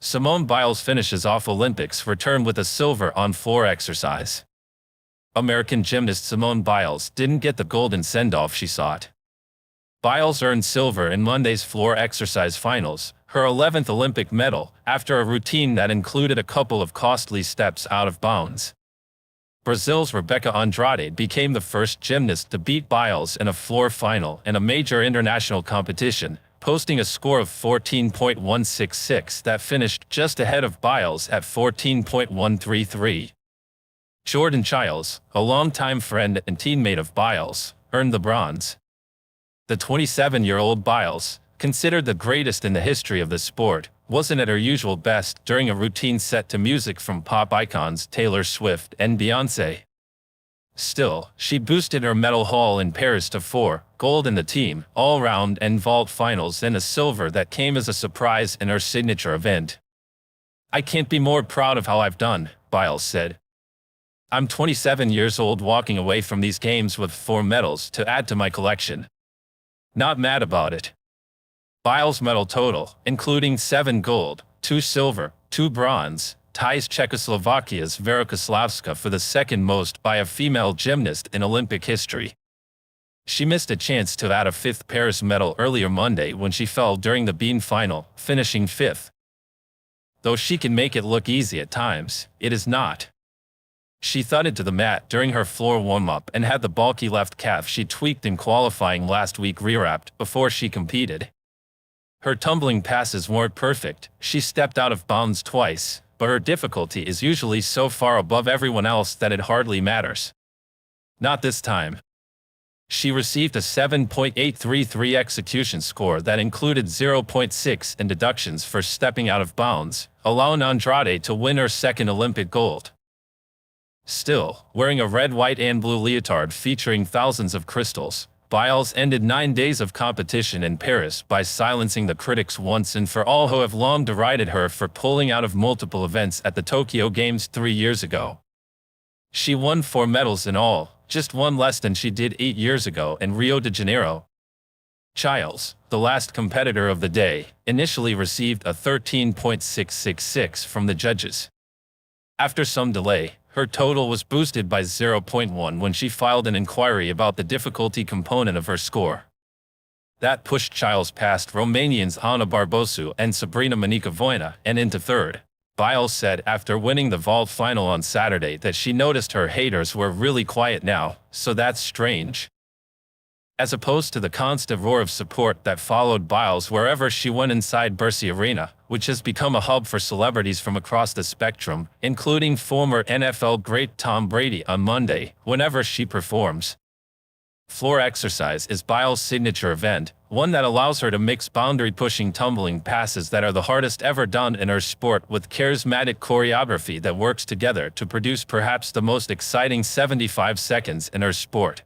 Simone Biles finishes off Olympics return with a silver on floor exercise. American gymnast Simone Biles didn't get the golden send-off she sought. Biles earned silver in Monday's floor exercise finals, her 11th Olympic medal, after a routine that included a couple of costly steps out of bounds. Brazil's Rebeca Andrade became the first gymnast to beat Biles in a floor final in a major international competition, posting a score of 14.166 that finished just ahead of Biles at 14.133. Jordan Chiles, a longtime friend and teammate of Biles, earned the bronze. The 27-year-old Biles, considered the greatest in the history of the sport, wasn't at her usual best during a routine set to music from pop icons Taylor Swift and Beyoncé. Still, she boosted her medal haul in Paris to 4 gold in the team, all-round and vault finals and a silver that came as a surprise in her signature event. "I can't be more proud of how I've done," Biles said. "I'm 27 years old walking away from these games with 4 medals to add to my collection. Not mad about it." Biles' medal total, including 7 gold, 2 silver, 2 bronze, ties Czechoslovakia's Vera Koslavska for the second most by a female gymnast in Olympic history. She missed a chance to add a 5th Paris medal earlier Monday when she fell during the beam final, finishing 5th. Though she can make it look easy at times, it is not. She thudded to the mat during her floor warm-up and had the bulky left calf she tweaked in qualifying last week rewrapped before she competed. Her tumbling passes weren't perfect, she stepped out of bounds twice, but her difficulty is usually so far above everyone else that it hardly matters. Not this time. She received a 7.833 execution score that included 0.6 in deductions for stepping out of bounds, allowing Andrade to win her second Olympic gold. Still, wearing a red, white, and blue leotard featuring thousands of crystals, Biles ended 9 days of competition in Paris by silencing the critics once and for all who have long derided her for pulling out of multiple events at the Tokyo Games 3 years ago. She won 4 medals in all, just 1 less than she did 8 years ago in Rio de Janeiro. Chiles, the last competitor of the day, initially received a 13.666 from the judges. After some delay, her total was boosted by 0.1 when she filed an inquiry about the difficulty component of her score. That pushed Chiles past Romanians Ana Barbosu and Sabrina Monica Voina and into 3rd. Biles said after winning the vault final on Saturday that she noticed her haters were really quiet now, so that's strange. As opposed to the constant roar of support that followed Biles wherever she went inside Bercy Arena, which has become a hub for celebrities from across the spectrum, including former NFL great Tom Brady on Monday, whenever she performs. Floor exercise is Biles' signature event, one that allows her to mix boundary-pushing tumbling passes that are the hardest ever done in her sport with charismatic choreography that works together to produce perhaps the most exciting 75 seconds in her sport.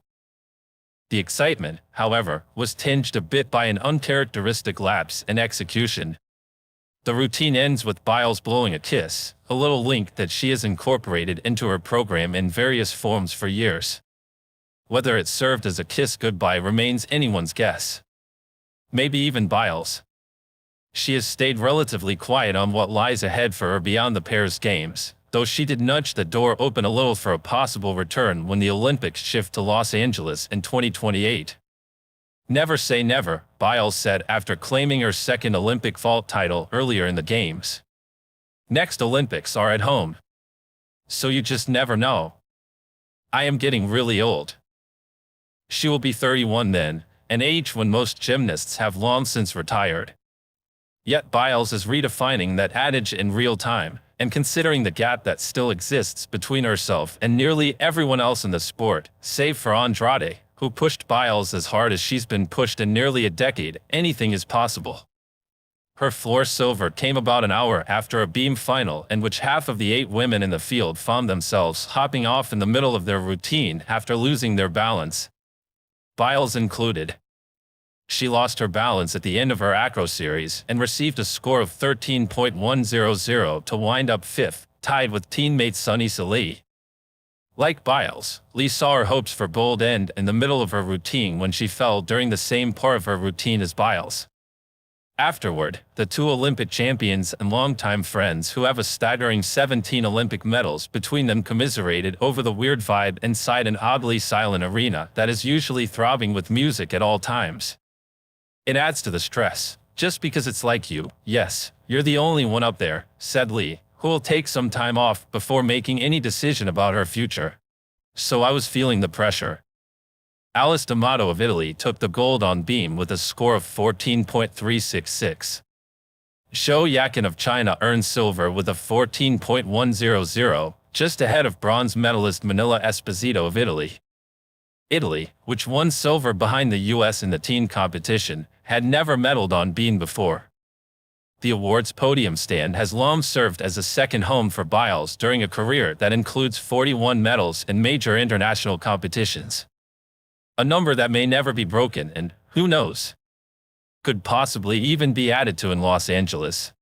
The excitement, however, was tinged a bit by an uncharacteristic lapse in execution. The routine ends with Biles blowing a kiss, a little link that she has incorporated into her program in various forms for years. Whether it served as a kiss goodbye remains anyone's guess. Maybe even Biles. She has stayed relatively quiet on what lies ahead for her beyond the Paris Games, though she did nudge the door open a little for a possible return when the Olympics shift to Los Angeles in 2028. "Never say never," Biles said after claiming her second Olympic vault title earlier in the Games. "Next Olympics are at home. So you just never know. I am getting really old." She will be 31 then, an age when most gymnasts have long since retired. Yet Biles is redefining that adage in real time, and considering the gap that still exists between herself and nearly everyone else in the sport, save for Andrade, who pushed Biles as hard as she's been pushed in nearly a decade, anything is possible. Her floor silver came about an hour after a beam final in which half of the 8 women in the field found themselves hopping off in the middle of their routine after losing their balance. Biles included. She lost her balance at the end of her acro series and received a score of 13.100 to wind up 5th, tied with teammate Sunny Salih. Like Biles, Lee saw her hopes for bold end in the middle of her routine when she fell during the same part of her routine as Biles. Afterward, the two Olympic champions and longtime friends who have a staggering 17 Olympic medals between them commiserated over the weird vibe inside an oddly silent arena that is usually throbbing with music at all times. It adds to the stress, just because it's like you, yes, you're the only one up there, said Lee, who will take some time off before making any decision about her future. So I was feeling the pressure. Alice D'Amato of Italy took the gold on beam with a score of 14.366. Zhou Yakin of China earned silver with a 14.100, just ahead of bronze medalist Manila Esposito of Italy. Italy, which won silver behind the US in the teen competition, had never medaled on beam before. The awards podium stand has long served as a second home for Biles during a career that includes 41 medals in major international competitions. A number that may never be broken and, who knows, could possibly even be added to in Los Angeles.